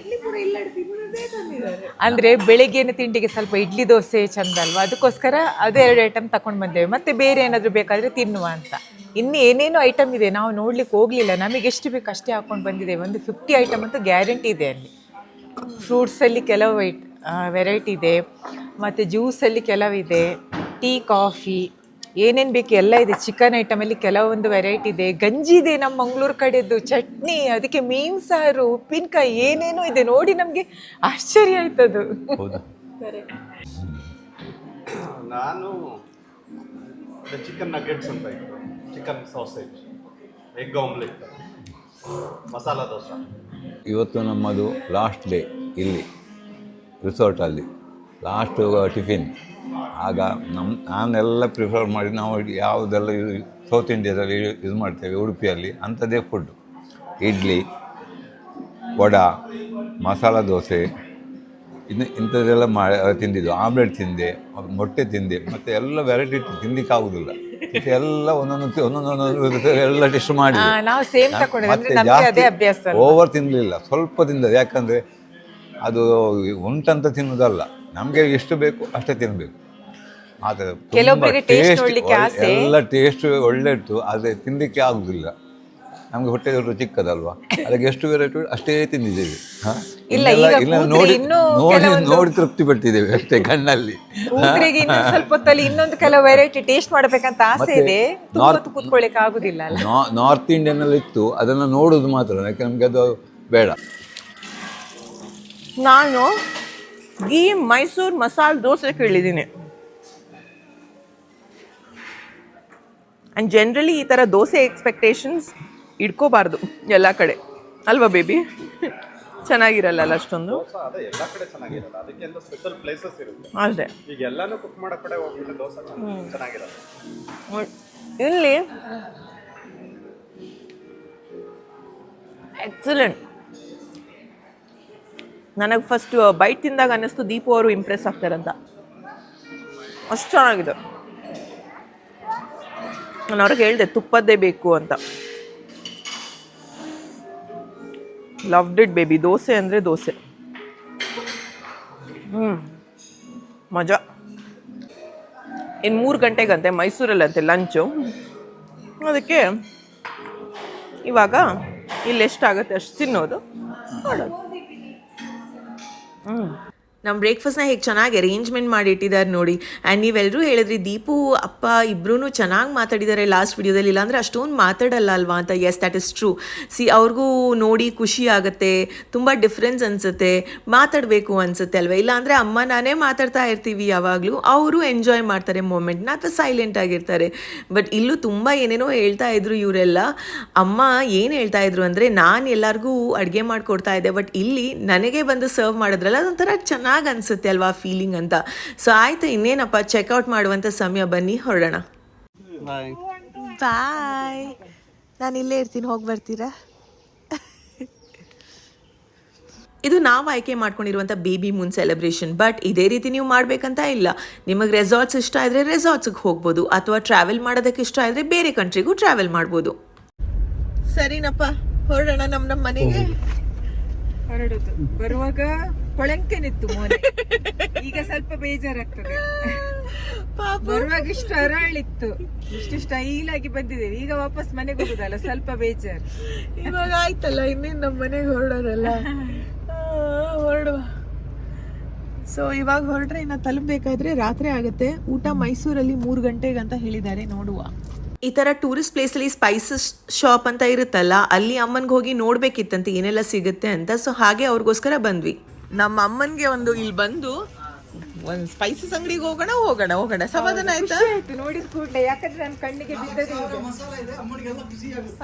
ಅಂದರೆ ಬೆಳಗ್ಗೆನ ತಿಂಡಿಗೆ ಸ್ವಲ್ಪ ಇಡ್ಲಿ ದೋಸೆ ಚಂದ ಅಲ್ವಾ, ಅದಕ್ಕೋಸ್ಕರ ಅದು 2 ಐಟಮ್ ತಗೊಂಡು ಬಂದೇವೆ. ಮತ್ತೆ ಬೇರೆ ಏನಾದರೂ ಬೇಕಾದರೆ ತಿನ್ನುವ ಅಂತ. ಇನ್ನು ಏನೇನೋ ಐಟಮ್ ಇದೆ, ನಾವು ನೋಡ್ಲಿಕ್ಕೆ ಹೋಗಲಿಲ್ಲ. ನಮಗೆ ಎಷ್ಟು ಬೇಕು ಅಷ್ಟೇ ಹಾಕೊಂಡು ಬಂದಿದ್ದೇವೆ. ಒಂದು 50 ಐಟಮ್ ಅಂತೂ ಗ್ಯಾರಂಟಿ ಇದೆ ಅಲ್ಲಿ. ಫ್ರೂಟ್ಸಲ್ಲಿ ಕೆಲವು ವೆರೈಟಿ ಇದೆ. ಮತ್ತು ಜ್ಯೂಸಲ್ಲಿ ಕೆಲವಿದೆ, ಟೀ ಕಾಫಿ ಏನೇನು ಬೇಕು ಎಲ್ಲ ಇದೆ. ಚಿಕನ್ ಐಟಮಲ್ಲಿ ಕೆಲವೊಂದು ವೆರೈಟಿ ಇದೆ. ಗಂಜಿ ಇದೆ ನಮ್ಮ ಮಂಗಳೂರು ಕಡೆದು, ಚಟ್ನಿ, ಅದಕ್ಕೆ ಮೀನು ಸಾರು, ಉಪ್ಪಿನಕಾಯಿ ಏನೇನೋ ಇದೆ. ನೋಡಿ ನಮಗೆ ಆಶ್ಚರ್ಯ ಆಯ್ತದು. ನಾನು ಚಿಕನ್ ನಗೆಟ್ಸ್ ಅಂತ ಇತ್ತು, chicken sausage, egg omelette, masala dosa. ಇವತ್ತು ನಮ್ಮದು ಲಾಸ್ಟ್ ಡೇ ಇಲ್ಲಿ ರಿಸಾರ್ಟಲ್ಲಿ, ಲಾಸ್ಟ್ ಟಿಫಿನ್. ಆಗ ನಾನೆಲ್ಲ ಪ್ರಿಫರ್ ಮಾಡಿ ನಾವು ಯಾವುದೆಲ್ಲ ಸೌತ್ ಇಂಡಿಯಾದಲ್ಲಿ ಇದು ಮಾಡ್ತೇವೆ ಉಡುಪಿಯಲ್ಲಿ ಅಂಥದ್ದೇ ಫುಡ್ಡು. ಇಡ್ಲಿ, ವಡಾ, ಮಸಾಲ ದೋಸೆ, ಇಂಥದ್ದೆಲ್ಲ ತಿಂದಿದ್ದು. ಆಮ್ಲೆಟ್ ತಿಂದೆ, ಮೊಟ್ಟೆ ತಿಂದೆ, ಮತ್ತು ಎಲ್ಲ ವೆರೈಟಿ ತಿನ್ನಲಿಕ್ಕೆ ಆಗೋದಿಲ್ಲ. ಎಲ್ಲ ಒಂದೊಂದು ಎಲ್ಲ ಟೆಸ್ಟ್ ಮಾಡಿ ಮತ್ತೆ ಜಾಸ್ತಿ ಓವರ್ ತಿನ್ನಲಿಲ್ಲ, ಸ್ವಲ್ಪ ತಿಂದದ್ದು. ಯಾಕಂದರೆ ಅದು ಉಂಟಂತ ತಿನ್ನೋದಲ್ಲ, ನಮಗೆ ಎಷ್ಟು ಬೇಕು ಅಷ್ಟೇ ತಿನ್ನಬೇಕು. ಆದರೆ ಎಲ್ಲ ಟೇಸ್ಟ್ ಒಳ್ಳೆ ಇತ್ತು, ಆದರೆ ತಿನ್ನಲಿಕ್ಕೆ ಆಗುದಿಲ್ಲ. ನಮಗೆ ಹೊಟ್ಟೆ ದೊಡ್ಡ ಚಿಕ್ಕದಲ್ವಾ, ಅದಕ್ಕೆ ಎಷ್ಟು ವೆರೈಟಿ ಅಷ್ಟೇ ತಿಂದಿದ್ದೇವೆ. ನೋಡಿ ತೃಪ್ತಿ ಪಟ್ಟಿದ್ದೇವೆ ಅಷ್ಟೇ ಕಣ್ಣಲ್ಲಿ. ಸ್ವಲ್ಪ ಹೊತ್ತಲ್ಲಿ ಇನ್ನೊಂದು ಕೆಲವು ವೆರೈಟಿ ಟೇಸ್ಟ್ ಮಾಡಬೇಕಂತ ಆಸೆ ಇದೆ, ಕೂತ್ಕೊಳ್ಳಿಕ್ಕೆ ಆಗುದಿಲ್ಲ. ನಾರ್ತ್ ಇಂಡಿಯನ್ ಅಲ್ಲಿ ಇತ್ತು, ಅದನ್ನು ನೋಡೋದು ಮಾತ್ರ, ಯಾಕೆ ನಮಗೆ ಅದು ಬೇಡ. ನಾನು ಈ ಮೈಸೂರು ಮಸಾಲೆ ದೋಸೆ ಕೇಳಿದ್ದೀನಿ. ಆ್ಯಂಡ್ ಜನರಲಿ ಈ ಥರ ದೋಸೆ ಎಕ್ಸ್ಪೆಕ್ಟೇಷನ್ಸ್ ಇಟ್ಕೋಬಾರ್ದು ಎಲ್ಲ ಕಡೆ, ಅಲ್ವಾ ಬೇಬಿ? ಚೆನ್ನಾಗಿರಲ್ಲ ಅಷ್ಟೊಂದು. ಎಲ್ಲ ಕಡೆ ಚೆನ್ನಾಗಿರಲ್ಲ, ಅದಕ್ಕೆ ಒಂದು ಸ್ಪೆಷಲ್ ಪ್ಲೇಸಸ್ ಇರುತ್ತೆ ಅಷ್ಟೇ. ಈಗ ಎಲ್ಲಾನು ಕುಕ್ ಮಾಡೋ ಕಡೆ ಹೋಗ್ಬಿಟ್ಟು ದೋಸೆ ಚೆನ್ನಾಗಿರಲ್ಲ. ಇಲ್ಲಿ ಎಕ್ಸಲೆಂಟ್. ನನಗೆ ಫಸ್ಟ್ ಬೈಟ್ ತಿಂದಾಗ ಅನ್ನಿಸ್ತು ದೀಪು ಅವರು ಇಂಪ್ರೆಸ್ ಆಗ್ತಾರಂತ, ಅಷ್ಟು ಚೆನ್ನಾಗಿದೆ. ನಾನು ಅವ್ರಿಗೆ ಹೇಳಿದೆ ತುಪ್ಪದ್ದೇ ಬೇಕು ಅಂತ. Loved it baby. ದೋಸೆ ಅಂದರೆ ದೋಸೆ. ಮಜಾ. ಇನ್ನು 3 ಗಂಟೆಗಂತೆ ಮೈಸೂರಲ್ಲಂತೆ ಲಂಚು. ಅದಕ್ಕೆ ಇವಾಗ ಇಲ್ಲಿ ಎಷ್ಟಾಗುತ್ತೆ ಅಷ್ಟು ತಿನ್ನೋದು, ನೋಡೋದು. ನಮ್ಮ ಬ್ರೇಕ್ಫಾಸ್ಟ್ನ ಹೇಗೆ ಚೆನ್ನಾಗಿ ಅರೇಂಜ್ಮೆಂಟ್ ಮಾಡಿ ಇಟ್ಟಿದ್ದಾರೆ ನೋಡಿ. ಆ್ಯಂಡ್ ನೀವೆಲ್ಲರೂ ಹೇಳಿದ್ರಿ ದೀಪು ಅಪ್ಪ ಇಬ್ಬರೂ ಚೆನ್ನಾಗಿ ಮಾತಾಡಿದ್ದಾರೆ ಲಾಸ್ಟ್ ವಿಡಿಯೋದಲ್ಲಿ, ಇಲ್ಲಾಂದರೆ ಅಷ್ಟೊಂದು ಮಾತಾಡಲ್ಲ ಅಲ್ವಾ ಅಂತ. Yes, that is true. ಅವ್ರಿಗೂ ನೋಡಿ ಖುಷಿ ಆಗುತ್ತೆ, ತುಂಬ ಡಿಫ್ರೆನ್ಸ್ ಅನಿಸುತ್ತೆ, ಮಾತಾಡಬೇಕು ಅನಿಸುತ್ತೆ ಅಲ್ವಾ. ಇಲ್ಲಾಂದರೆ ಅಮ್ಮ ನಾನೇ ಮಾತಾಡ್ತಾ ಇರ್ತೀವಿ ಯಾವಾಗಲೂ, ಅವರು ಎಂಜಾಯ್ ಮಾಡ್ತಾರೆ ಮೂಮೆಂಟ್ನ ಅಥವಾ ಸೈಲೆಂಟ್ ಆಗಿರ್ತಾರೆ. ಬಟ್ ಇಲ್ಲೂ ತುಂಬ ಏನೇನೋ ಹೇಳ್ತಾ ಇದ್ರು ಇವರೆಲ್ಲ. ಅಮ್ಮ ಏನು ಹೇಳ್ತಾ ಇದ್ರು ಅಂದರೆ, ನಾನು ಎಲ್ಲರಿಗೂ ಅಡುಗೆ ಮಾಡಿಕೊಡ್ತಾ ಇದ್ದೆ, ಬಟ್ ಇಲ್ಲಿ ನನಗೆ ಬಂದು ಸರ್ವ್ ಮಾಡಿದ್ರಲ್ಲ ಅದೊಂಥರ ಚೆನ್ನಾಗಿ ಅನ್ಸುತ್ತೆ ಅಲ್ವಾ ಫೀಲಿಂಗ್ ಅಂತ. ಸೊ ಆಯ್ತು, ಇನ್ನೇನಪ್ಪ ಚೆಕ್ಔಟ್ ಮಾಡುವಂಥ ಸಮಯ, ಬನ್ನಿ ಹೊರಡೋಣ. ಬಾಯ್. ನಾನು ಇಲ್ಲೇ ಇರ್ತೀನಿ, ಹೋಗಿ ಬರ್ತೀರಾ? ಇದು ನಾವು ಆಯ್ಕೆ ಮಾಡ್ಕೊಂಡಿರುವಂಥ ಬೇಬಿ ಮೂನ್ ಸೆಲೆಬ್ರೇಷನ್. ಬಟ್ ಇದೇ ರೀತಿ ನೀವು ಮಾಡಬೇಕಂತ ಇಲ್ಲ. ನಿಮಗೆ ರೆಸಾರ್ಟ್ಸ್ ಇಷ್ಟ ಇದ್ದರೆ ರೆಸಾರ್ಟ್ಸಿಗೆ ಹೋಗ್ಬೋದು, ಅಥವಾ ಟ್ರಾವೆಲ್ ಮಾಡೋದಕ್ಕೆ ಇಷ್ಟ ಇದ್ದರೆ ಬೇರೆ ಕಂಟ್ರಿಗೂ ಟ್ರಾವೆಲ್ ಮಾಡ್ಬೋದು. ಸರಿನಪ್ಪ, ಹೊರಡೋಣ ನಮ್ಮ ಮನೆಗೆ. ಹೊರಡುದು ಬರುವಾಗ ಕೊಳಂಕೆ ನಿತ್ತು ಮೋನೆ, ಈಗ ಸ್ವಲ್ಪ ಬೇಜಾರಾಗ್ತದೆ. ಬರುವಾಗ ಇಷ್ಟು ಅರಳಿತ್ತು, ಇಷ್ಟು ಸ್ಟೈಲ್ ಆಗಿ ಬಂದಿದ್ದೇವೆ, ಈಗ ವಾಪಸ್ ಮನೆಗೆ ಹೋಗುದಲ್ಲ, ಸ್ವಲ್ಪ ಬೇಜಾರು. ಇವಾಗ ಆಯ್ತಲ್ಲ, ಇನ್ನೇನು ನಮ್ಮ ಮನೆಗೆ ಹೊರಡೋದಲ್ಲ, ಹೊರಡುವ. ಸೊ ಇವಾಗ ಹೊರಡ್ರೆ ಇನ್ನು ತಲುಪಬೇಕಾದ್ರೆ ರಾತ್ರಿ ಆಗುತ್ತೆ. ಊಟ ಮೈಸೂರಲ್ಲಿ 3 ಗಂಟೆಗೆ ಅಂತ ಹೇಳಿದ್ದಾರೆ, ನೋಡುವ. ಈ ಥರ ಟೂರಿಸ್ಟ್ ಪ್ಲೇಸಲ್ಲಿ ಸ್ಪೈಸಸ್ ಶಾಪ್ ಅಂತ ಇರುತ್ತಲ್ಲ, ಅಲ್ಲಿ ಅಮ್ಮನಿಗೆ ಹೋಗಿ ನೋಡ್ಬೇಕಿತ್ತಂತೆ ಏನೆಲ್ಲ ಸಿಗುತ್ತೆ ಅಂತ. ಸೊ ಹಾಗೆ ಅವ್ರಿಗೋಸ್ಕರ ಬಂದ್ವಿ. ನಮ್ಮ ಅಮ್ಮನಿಗೆ ಒಂದು ಇಲ್ಲಿ ಬಂದು ಒಂದು ಸ್ಪೈಸಸ್ ಅಂಗಡಿಗೆ ಹೋಗೋಣ ಸಮಾಧಾನ ಆಯ್ತಾ? ನೋಡಿದ ಕೂಡಲೇ, ಯಾಕಂದ್ರೆ ನನ್ನ ಕಣ್ಣಿಗೆ ಬಿದ್ದದೆ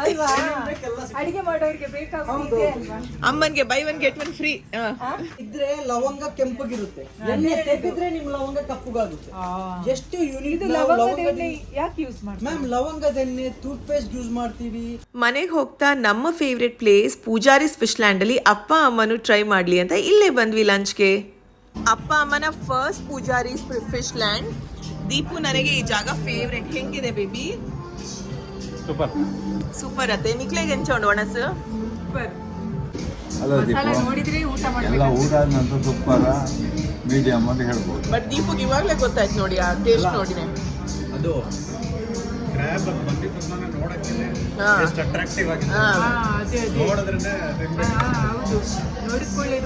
ಅಲ್ವಾ, ಅಡಿಗೆ ಮಾಡೋರಿಗೆ ಬೇಕಾಗುತ್ತೆ. ಅಮ್ಮನಿಗೆ ಬೈ 1 get 1 ಫ್ರೀ ಇದ್ರೆ ಲವಂಗ ಕೆಂಪಗಿರುತ್ತೆ, ಎಣ್ಣೆ ತೆಗೆದ್ರೆ ನಿಮ್ ಲವಂಗ ಕಪ್ಪಗಾಗುತ್ತೆ. ಎಷ್ಟು ಯೂನಿಟ್ ಯಾಕೆ ಯೂಸ್ ಮಾಡ್ತೀವಿ ಮ್ಯಾಮ್? ಲವಂಗದ ಎಣ್ಣೆ ಟೂತ್ ಪೇಸ್ಟ್ ಯೂಸ್ ಮಾಡ್ತೀವಿ. ಮನೆಗೆ ಹೋಗ್ತಾ ನಮ್ಮ ಫೇವ್ರೆಟ್ ಪ್ಲೇಸ್ ಪೂಜಾರಿಸ್ ಫಿಶ್ ಲ್ಯಾಂಡ್ ಅಲ್ಲಿ ಅಪ್ಪ ಅಮ್ಮನು ಟ್ರೈ ಮಾಡ್ಲಿ ಅಂತ ಇಲ್ಲೇ ಬಂದ್ವಿ ಲಂಚ್ಗೆ. ಅಪ್ಪ ಅಮ್ಮನ ಫಸ್ಟ್ ಪೂಜಾರಿಸ್ ಫಿಶ್ ಲ್ಯಾಂಡ್. ದೀಪು ನನಗೆ ಈ ಜಾಗ ಫೇವ್ರೆಟ್. ಹೆಂಗಿದೆ ಬೇಬಿ? ಸೂಪರ್ ಅತ್ತೆ. ನಿಕ್ಲೆಗೆ ಎಂಚೋಂಡು ಒಣಸು ಸೂಪರ್. ಅಲ್ಲ ಮಸಾಲೆ ನೋಡಿದ್ರೆ ಊಟ ಎಲ್ಲ ಊಟ ಆದ ನಂತರ ಸೂಪರ್ ಮೀಡಿಯಮ್ ಅಂತ ಹೇಳ್ಬೋದು. ಬಟ್ ದೀಪುಗೆ ಇವಾಗಲೇ ಗೊತ್ತಾಯ್ತು ನೋಡಿ, ಆ ಟೇಸ್ಟ್ ನೋಡಿದೆ. ಅದು ಕ್ರ್ಯಾಬ್ ಬಂದಿದ್ದನ್ನ ನೋಡಕ್ಕೆ ಎಷ್ಟು ಅಟ್ರಾಕ್ಟಿವ್ ಆಗಿದೆ, ನೋಡಿದ್ರೆ ಹೌದು, ನೋಡಿಕೊಳ್ಳಿ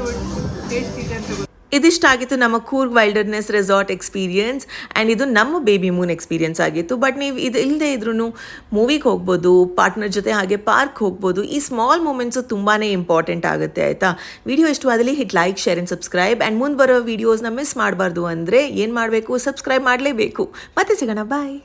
ಟೇಸ್ಟ್ ಇದೆ ಅಂತ. ಇದಿಷ್ಟಾಗಿತ್ತು ನಮ್ಮ Coorg wilderness resort experience and ಇದು ನಮ್ಮ ಬೇಬಿ ಮೂನ್ ಎಕ್ಸ್ಪೀರಿಯನ್ಸ್ ಆಗಿತ್ತು. ಬಟ್ ನೀವು ಇದು ಇಲ್ಲದೆ ಇದ್ರೂ ಮೂವಿಗೆ ಹೋಗ್ಬೋದು, ಪಾರ್ಟ್ನರ್ ಜೊತೆ ಹಾಗೆ ಪಾರ್ಕ್ ಹೋಗ್ಬೋದು. ಈ ಸ್ಮಾಲ್ ಮೂಮೆಂಟ್ಸು ತುಂಬಾ ಇಂಪಾರ್ಟೆಂಟ್ ಆಗುತ್ತೆ ಆಯಿತಾ. ವಿಡಿಯೋ ಇಷ್ಟವಾದಲ್ಲಿ hit like, share and subscribe. And ಮುಂದೆ ಬರೋ ವೀಡಿಯೋಸ್ನ ಮಿಸ್ ಮಾಡಬಾರ್ದು ಅಂದರೆ ಏನು ಮಾಡಬೇಕು, ಸಬ್ಸ್ಕ್ರೈಬ್ ಮಾಡಲೇಬೇಕು. ಮತ್ತೆ ಸಿಗೋಣ, ಬಾಯ್.